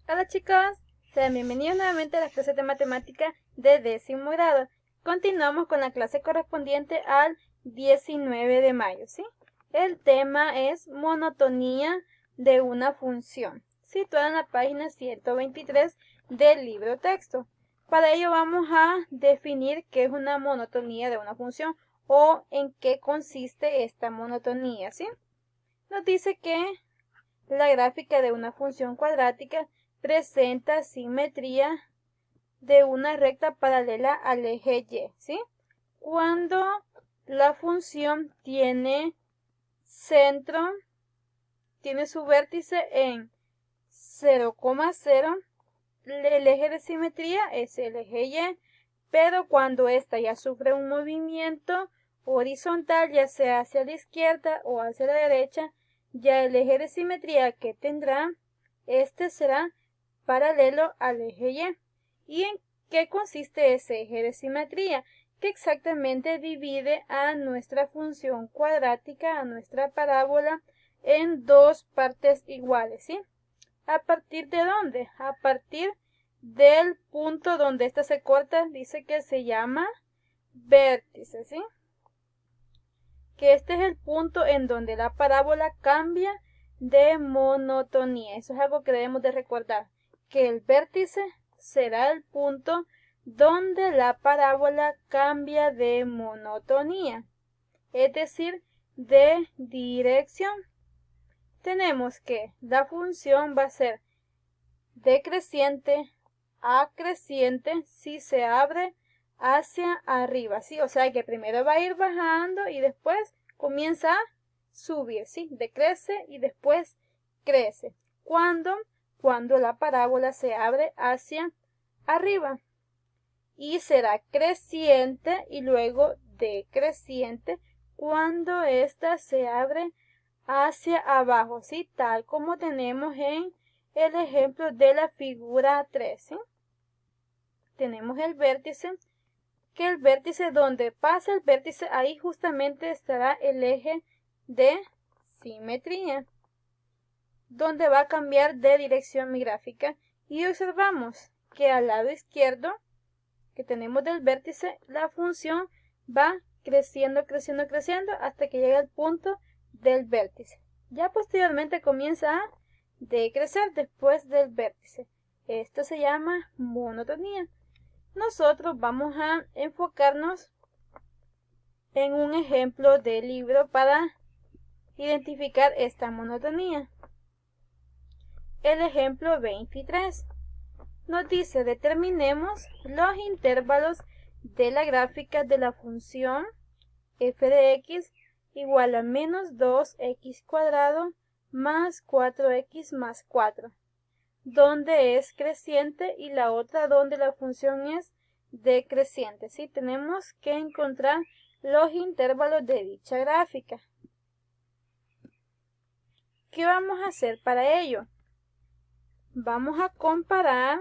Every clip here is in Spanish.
Hola chicos, sean bienvenidos nuevamente a la clase de matemática de 10º grado. Continuamos con la clase correspondiente al 19 de mayo, ¿sí? El tema es monotonía de una función, situada en la página 123 del libro texto. Para ello vamos a definir qué es una monotonía de una función o en qué consiste esta monotonía, ¿sí? Nos dice que la gráfica de una función cuadrática presenta simetría de una recta paralela al eje Y, ¿sí? Cuando la función tiene centro, tiene su vértice en 0,0, el eje de simetría es el eje Y, pero cuando ésta ya sufre un movimiento horizontal, ya sea hacia la izquierda o hacia la derecha, ya el eje de simetría que tendrá, este será paralelo al eje Y. ¿Y en qué consiste ese eje de simetría? Que exactamente divide a nuestra función cuadrática, a nuestra parábola, en dos partes iguales, ¿sí? ¿A partir de dónde? A partir del punto donde esta se corta, dice que se llama vértice, ¿sí? Que este es el punto en donde la parábola cambia de monotonía. Eso es algo que debemos de recordar, que el vértice será el punto donde la parábola cambia de monotonía, es decir, de dirección. Tenemos que la función va a ser decreciente a creciente si se abre hacia arriba, ¿sí? O sea que primero va a ir bajando y después comienza a subir, ¿sí? Decrece y después crece. ¿Cuándo? Cuando la parábola se abre hacia arriba. Y será creciente y luego decreciente cuando ésta se abre hacia abajo, ¿sí? Tal como tenemos en el ejemplo de la figura 3, ¿sí? Tenemos el vértice, que el vértice donde pasa el vértice, ahí justamente estará el eje de simetría, donde va a cambiar de dirección mi gráfica. Y observamos que al lado izquierdo que tenemos del vértice, la función va creciendo, creciendo, creciendo hasta que llega al punto del vértice. Ya posteriormente comienza a decrecer después del vértice. Esto se llama monotonía. Nosotros vamos a enfocarnos en un ejemplo del libro para identificar esta monotonía. El ejemplo 23 nos dice: determinemos los intervalos de la gráfica de la función f de x igual a menos 2x cuadrado más 4x más 4, donde es creciente, y la otra donde la función es decreciente, ¿sí? Tenemos que encontrar los intervalos de dicha gráfica. ¿Qué vamos a hacer para ello? Vamos a comparar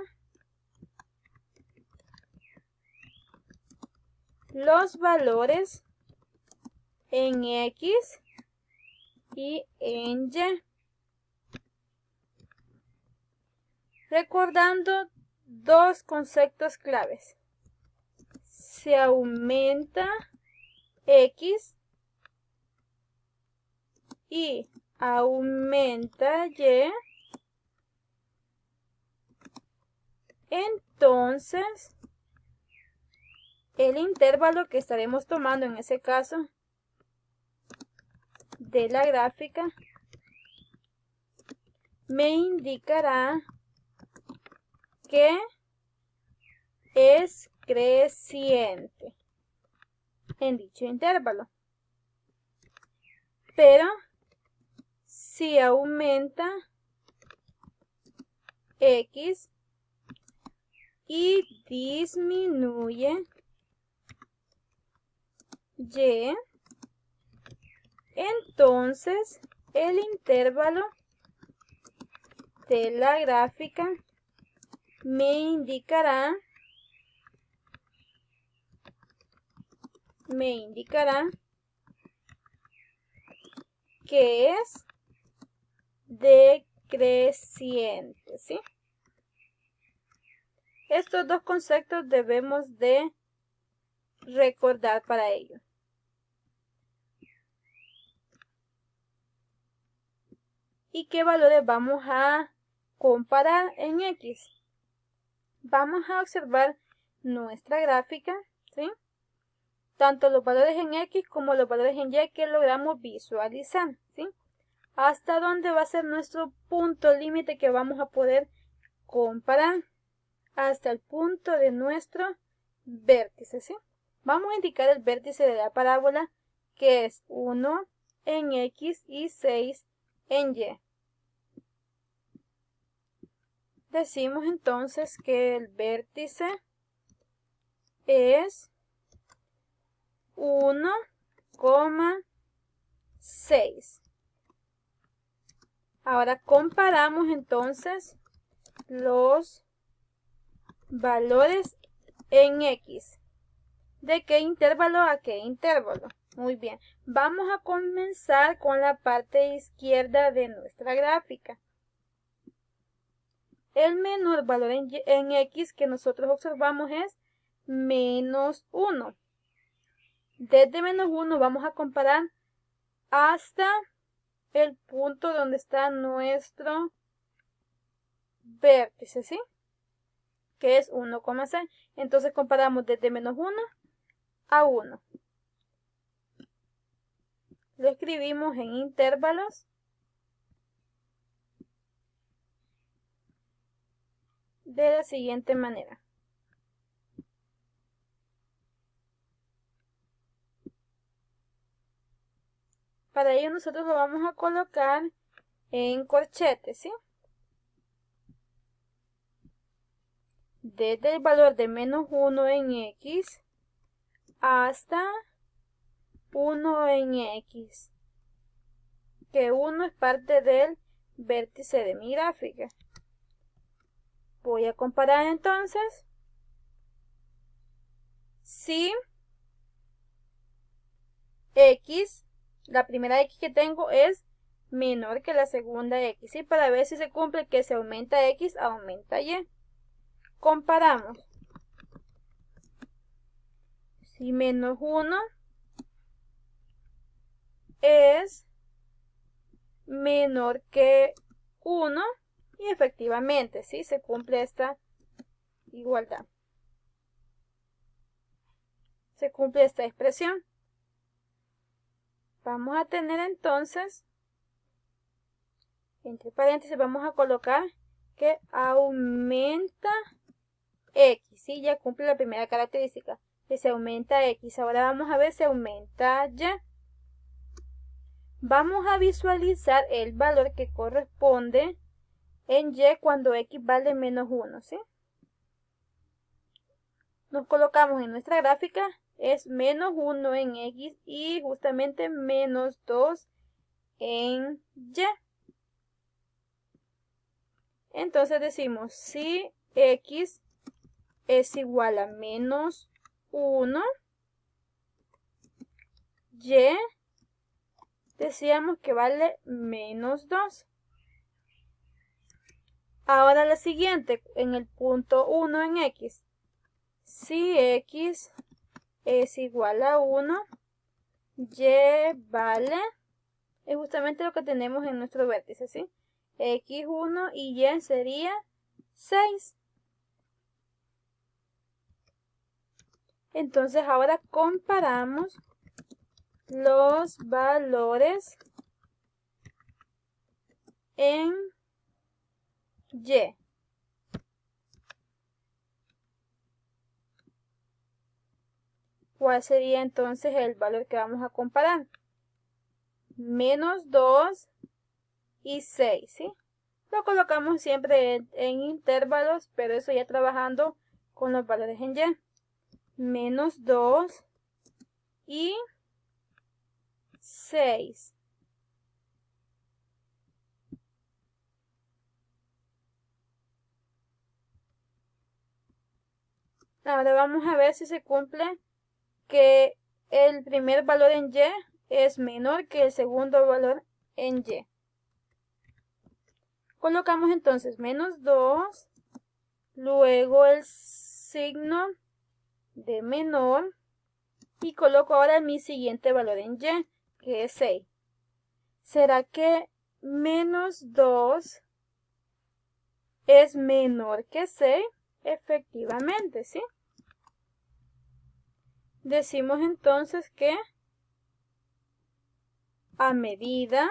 los valores en X y en Y, recordando dos conceptos claves. Se aumenta X y aumenta Y, entonces el intervalo que estaremos tomando en ese caso de la gráfica me indicará que es creciente en dicho intervalo. Pero si aumenta X y disminuye Y, entonces el intervalo de la gráfica me indicará que es decreciente, ¿sí? Estos dos conceptos debemos de recordar para ello. ¿Y qué valores vamos a comparar en X? Vamos a observar nuestra gráfica, ¿sí? Tanto los valores en X como los valores en Y que logramos visualizar, ¿sí? Hasta dónde va a ser nuestro punto límite que vamos a poder comparar. Hasta el punto de nuestro vértice, ¿sí? Vamos a indicar el vértice de la parábola, que es 1 en X y 6 en Y. Decimos entonces que el vértice es 1,6. Ahora comparamos entonces los valores en X. ¿De qué intervalo a qué intervalo? Muy bien. Vamos a comenzar con la parte izquierda de nuestra gráfica. El menor valor en X que nosotros observamos es menos 1. Desde menos 1 vamos a comparar hasta el punto donde está nuestro vértice, ¿sí? Que es 1,6. Entonces comparamos desde menos 1 a 1. Lo escribimos en intervalos de la siguiente manera. Para ello nosotros lo vamos a colocar en corchetes, ¿sí? Desde el valor de menos 1 en X hasta 1 en X, que 1 es parte del vértice de mi gráfica. Voy a comparar entonces si X, la primera X que tengo es menor que la segunda X, ¿sí? Para ver si se cumple que se aumenta X, aumenta Y. Comparamos. Si menos 1 es menor que 1, y efectivamente, ¿sí? Se cumple esta igualdad. Se cumple esta expresión. Vamos a tener entonces, entre paréntesis, vamos a colocar que aumenta X, ¿sí? Ya cumple la primera característica, que se aumenta X. Ahora vamos a ver si aumenta Y. Vamos a visualizar el valor que corresponde en Y cuando X vale menos 1, ¿sí? Nos colocamos en nuestra gráfica, es menos 1 en X y justamente menos 2 en Y. Entonces decimos, si X es igual a menos 1, Y decíamos que vale menos 2. Ahora la siguiente, en el punto 1 en X. Si X es igual a 1, Y vale, es justamente lo que tenemos en nuestro vértice, ¿sí? X1 y Y sería 6. Entonces ahora comparamos los valores en Y. ¿Cuál sería entonces el valor que vamos a comparar? Menos 2 y 6, ¿sí? Lo colocamos siempre en intervalos, pero eso ya trabajando con los valores en Y. Menos 2 y 6. Ahora vamos a ver si se cumple que el primer valor en Y es menor que el segundo valor en Y. Colocamos entonces menos 2 luego el signo de menor y coloco ahora mi siguiente valor en y, que es 6. ¿Será que menos 2 es menor que 6? Efectivamente, ¿sí? Decimos entonces que a medida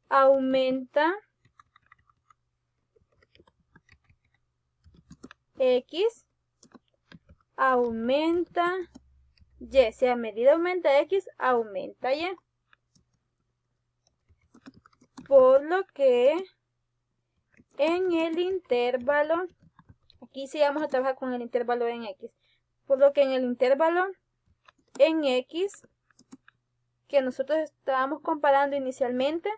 aumenta X, aumenta Y. Si a medida aumenta X, aumenta Y. Por lo que en el intervalo, aquí sí vamos a trabajar con el intervalo en X. Por lo que en el intervalo en X, que nosotros estábamos comparando inicialmente,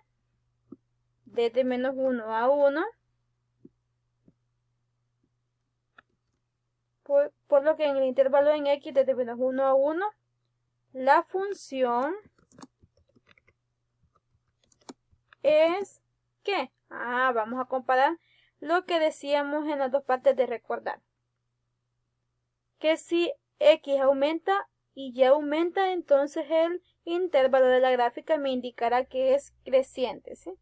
desde menos 1 a 1, por lo que en el intervalo en X, desde menos 1 a 1, la función es ¿qué? Vamos a comparar lo que decíamos en las dos partes de recordar. Que si X aumenta y Y aumenta, entonces el intervalo de la gráfica me indicará que es creciente, ¿sí?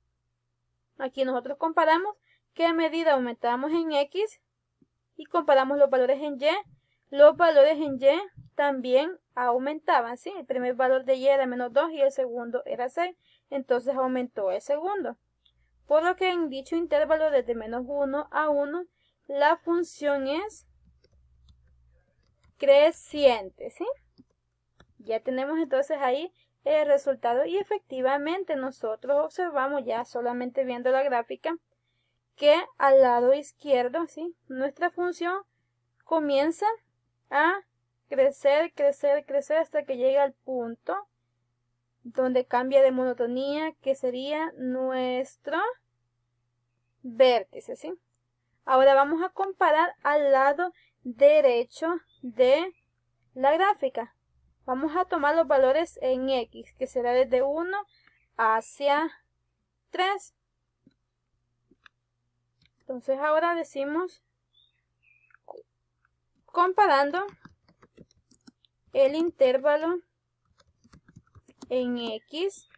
Aquí nosotros comparamos que a medida aumentamos en X y comparamos los valores en Y, los valores en Y también aumentaban, ¿sí? El primer valor de Y era menos 2 y el segundo era 6, entonces aumentó el segundo. Por lo que en dicho intervalo desde menos 1 a 1, la función es creciente, ¿sí? Ya tenemos entonces ahí el resultado y efectivamente nosotros observamos ya solamente viendo la gráfica que al lado izquierdo, ¿sí? Nuestra función comienza a crecer, crecer, crecer hasta que llega al punto donde cambia de monotonía, que sería nuestro vértice, ¿sí? Ahora vamos a comparar al lado derecho de la gráfica. Vamos a tomar los valores en X, que será desde 1 hacia 3. Entonces ahora decimos, comparando el intervalo en X,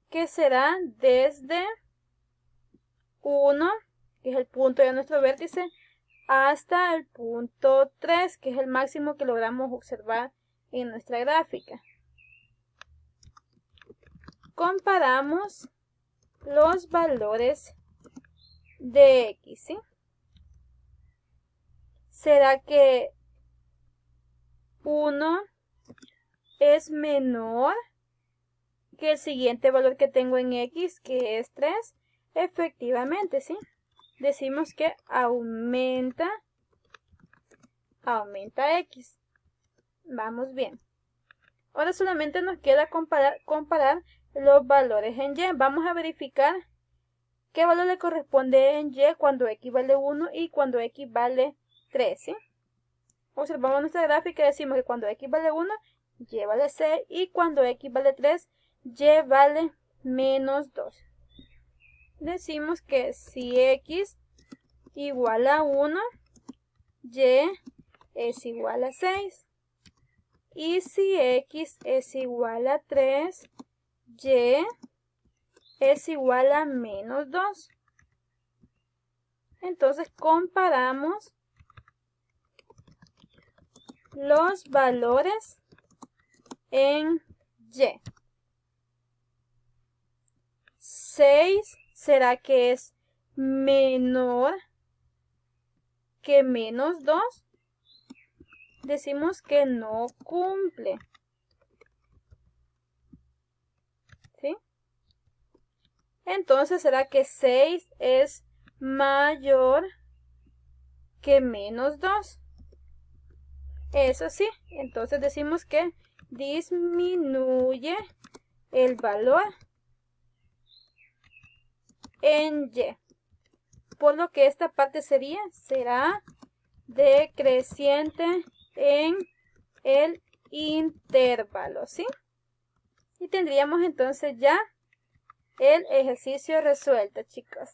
que será desde 1, que es el punto de nuestro vértice, hasta el punto 3, que es el máximo que logramos observar en nuestra gráfica. Comparamos los valores de X, ¿sí? ¿Será que 1 es menor que el siguiente valor que tengo en X, que es 3? Efectivamente, ¿sí? Decimos que aumenta X. Vamos bien. Ahora solamente nos queda comparar los valores en Y. Vamos a verificar qué valor le corresponde en Y cuando X vale 1 y cuando X vale 3, ¿sí? Observamos nuestra gráfica y decimos que cuando X vale 1, Y vale 6 y cuando X vale 3, Y vale menos 2. Decimos que si X igual a 1, Y es igual a 6. Y si X es igual a 3, Y es igual a menos 2. Entonces comparamos los valores en Y. 6, ¿será que es menor que menos 2? Decimos que no cumple, ¿sí? Entonces, ¿será que 6 es mayor que menos 2? Eso sí, entonces decimos que disminuye el valor en Y. Por lo que esta parte será decreciente en el intervalo, ¿sí? Y tendríamos entonces ya el ejercicio resuelto, chicos.